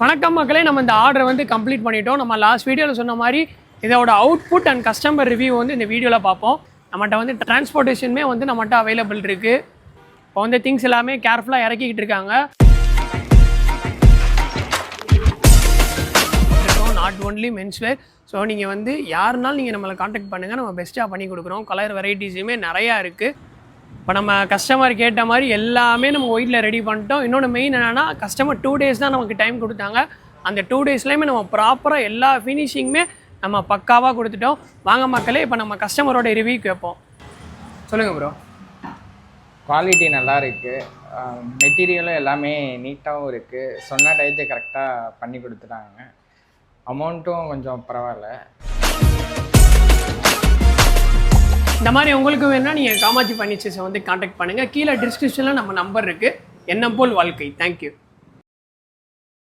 வணக்கம் மக்களே, நம்ம இந்த ஆர்டரை வந்து கம்ப்ளீட் பண்ணிட்டோம். நம்ம லாஸ்ட் வீடியோவில் சொன்ன மாதிரி இதோட அவுட்புட் அண்ட் கஸ்டமர் ரிவ்யூ வந்து இந்த வீடியோவில் பார்ப்போம். நம்மகிட்ட வந்து டிரான்ஸ்போர்ட்டேஷனுமே வந்து நம்மகிட்ட அவைலபிள் இருக்குது. இப்போ வந்து திங்ஸ் எல்லாமே கேர்ஃபுல்லாக இறக்கிக்கிட்டு இருக்காங்க. Not only menswear. ஸோ நீங்கள் வந்து யாருனாலும் நீங்கள் நம்மளை காண்டாக்ட் பண்ணுங்கள், நம்ம பெஸ்ட்டாக பண்ணி கொடுக்குறோம். கலர் வெரைட்டிஸுமே நிறையா இருக்குது. இப்போ நம்ம கஸ்டமர் கேட்ட மாதிரி எல்லாமே நம்ம ஒயிட்டில் ரெடி பண்ணிட்டோம். இன்னொன்று மெயின் என்னென்னா, கஸ்டமர் 2 days தான் நமக்கு டைம் கொடுத்தாங்க. அந்த 2 daysலேயுமே நம்ம ப்ராப்பராக எல்லா ஃபினிஷிங்குமே நம்ம பக்காவாக கொடுத்துட்டோம். வாங்க மக்களே, இப்போ நம்ம கஸ்டமரோட ரிவ்யூ கேட்போம். சொல்லுங்கள் ப்ரோ. குவாலிட்டி நல்லா இருக்குது, மெட்டீரியலும் எல்லாமே நீட்டாகவும் இருக்குது. சொன்ன டயத்துக்கு கரெக்டாக பண்ணி கொடுத்துட்டாங்க. அமௌண்ட்டும் கொஞ்சம் பரவாயில்ல. இந்த மாதிரி உங்களுக்கு வேணும்னா நீங்கள் காமாட்சி ஃபர்னிச்சர்ஸை வந்து காண்டாக்ட் பண்ணுங்கள். கீழே டிஸ்கிரிப்ஷனில் நம்ம நம்பர் இருக்குது. எண்ணம் போல் வாழ்க்கை. தேங்க்யூ.